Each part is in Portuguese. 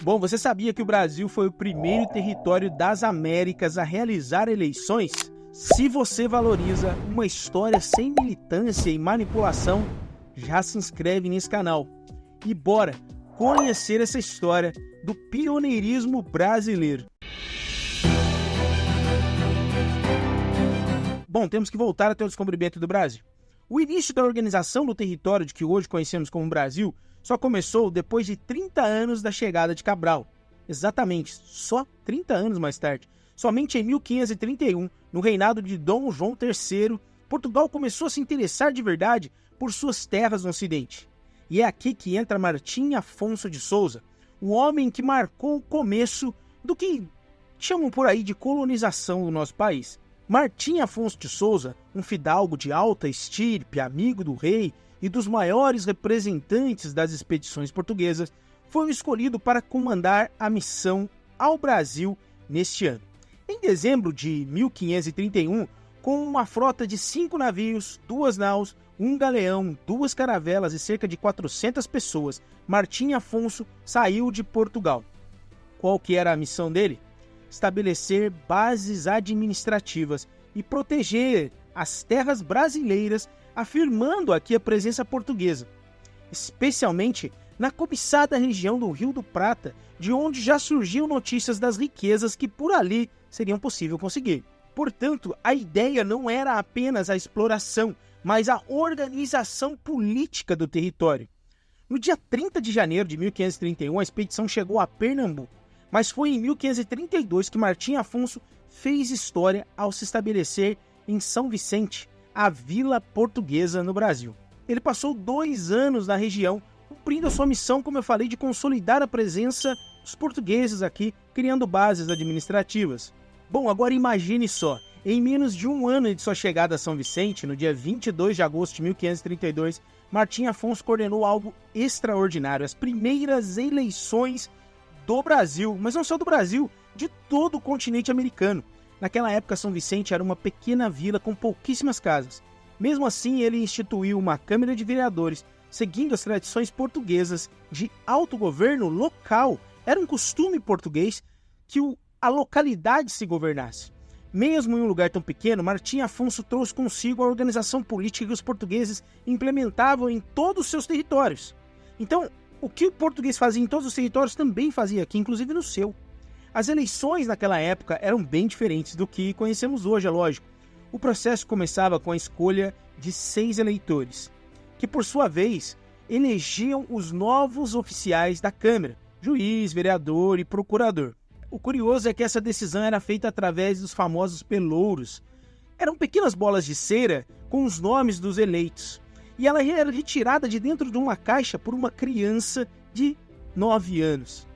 Bom, você sabia que o Brasil foi o primeiro território das Américas a realizar eleições? Se você valoriza uma história sem militância e manipulação, já se inscreve nesse canal. E bora conhecer essa história do pioneirismo brasileiro. Bom, temos que voltar até o descobrimento do Brasil. O início da organização do território de que hoje conhecemos como Brasil só começou depois de 30 anos da chegada de Cabral. Exatamente, só 30 anos mais tarde. Somente em 1531, no reinado de Dom João III, Portugal começou a se interessar de verdade por suas terras no Ocidente. E é aqui que entra Martim Afonso de Souza, o homem que marcou o começo do que chamam por aí de colonização do nosso país. Martim Afonso de Souza, um fidalgo de alta estirpe, amigo do rei e dos maiores representantes das expedições portuguesas, foi o escolhido para comandar a missão ao Brasil neste ano. Em dezembro de 1531, com uma frota de 5 navios, 2 naus, 1 galeão, 2 caravelas e cerca de 400 pessoas, Martim Afonso saiu de Portugal. Qual que era a missão dele? Estabelecer bases administrativas e proteger as terras brasileiras, afirmando aqui a presença portuguesa, especialmente na cobiçada região do Rio do Prata, de onde já surgiam notícias das riquezas que por ali seriam possível conseguir. Portanto, a ideia não era apenas a exploração, mas a organização política do território. No dia 30 de janeiro de 1531, a expedição chegou a Pernambuco, mas foi em 1532 que Martim Afonso fez história ao se estabelecer em São Vicente, a vila portuguesa no Brasil. Ele passou 2 anos na região, cumprindo a sua missão, como eu falei, de consolidar a presença dos portugueses aqui, criando bases administrativas. Bom, agora imagine só, em menos de 1 ano de sua chegada a São Vicente, no dia 22 de agosto de 1532, Martim Afonso coordenou algo extraordinário, as primeiras eleições do Brasil, mas não só do Brasil, de todo o continente americano. Naquela época, São Vicente era uma pequena vila com pouquíssimas casas. Mesmo assim, ele instituiu uma Câmara de Vereadores, seguindo as tradições portuguesas de autogoverno local. Era um costume português que a localidade se governasse. Mesmo em um lugar tão pequeno, Martim Afonso trouxe consigo a organização política que os portugueses implementavam em todos os seus territórios. Então, o que o português fazia em todos os territórios também fazia aqui, inclusive no seu. As eleições naquela época eram bem diferentes do que conhecemos hoje, é lógico. O processo começava com a escolha de 6 eleitores, que por sua vez elegiam os novos oficiais da Câmara, juiz, vereador e procurador. O curioso é que essa decisão era feita através dos famosos pelouros. Eram pequenas bolas de cera com os nomes dos eleitos. E ela era retirada de dentro de uma caixa por uma criança de 9 anos.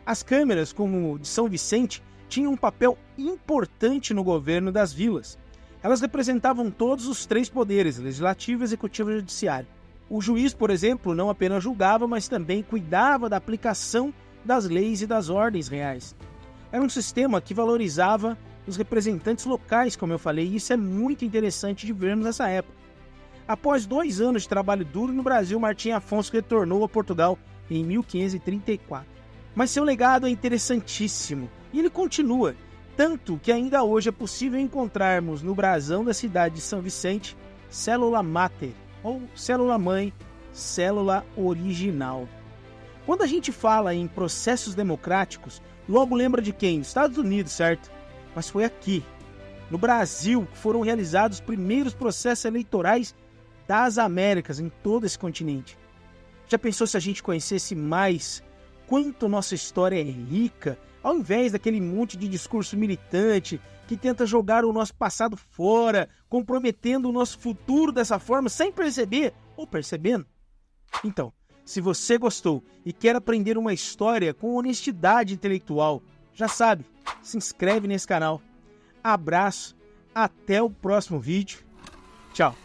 As câmaras, como de São Vicente, tinham um papel importante no governo das vilas. Elas representavam todos os 3 poderes, legislativo, executivo e judiciário. O juiz, por exemplo, não apenas julgava, mas também cuidava da aplicação das leis e das ordens reais. Era um sistema que valorizava os representantes locais, como eu falei, e isso é muito interessante de vermos nessa época. Após 2 anos de trabalho duro no Brasil, Martim Afonso retornou a Portugal em 1534. Mas seu legado é interessantíssimo e ele continua, tanto que ainda hoje é possível encontrarmos no brasão da cidade de São Vicente célula máter, ou célula mãe, célula original. Quando a gente fala em processos democráticos, logo lembra de quem? Estados Unidos, certo? Mas foi aqui, no Brasil, que foram realizados os primeiros processos eleitorais das Américas, em todo esse continente. Já pensou se a gente conhecesse mais quanto nossa história é rica, ao invés daquele monte de discurso militante que tenta jogar o nosso passado fora, comprometendo o nosso futuro dessa forma, sem perceber ou percebendo? Então, se você gostou e quer aprender uma história com honestidade intelectual, já sabe, se inscreve nesse canal. Abraço, até o próximo vídeo. Tchau.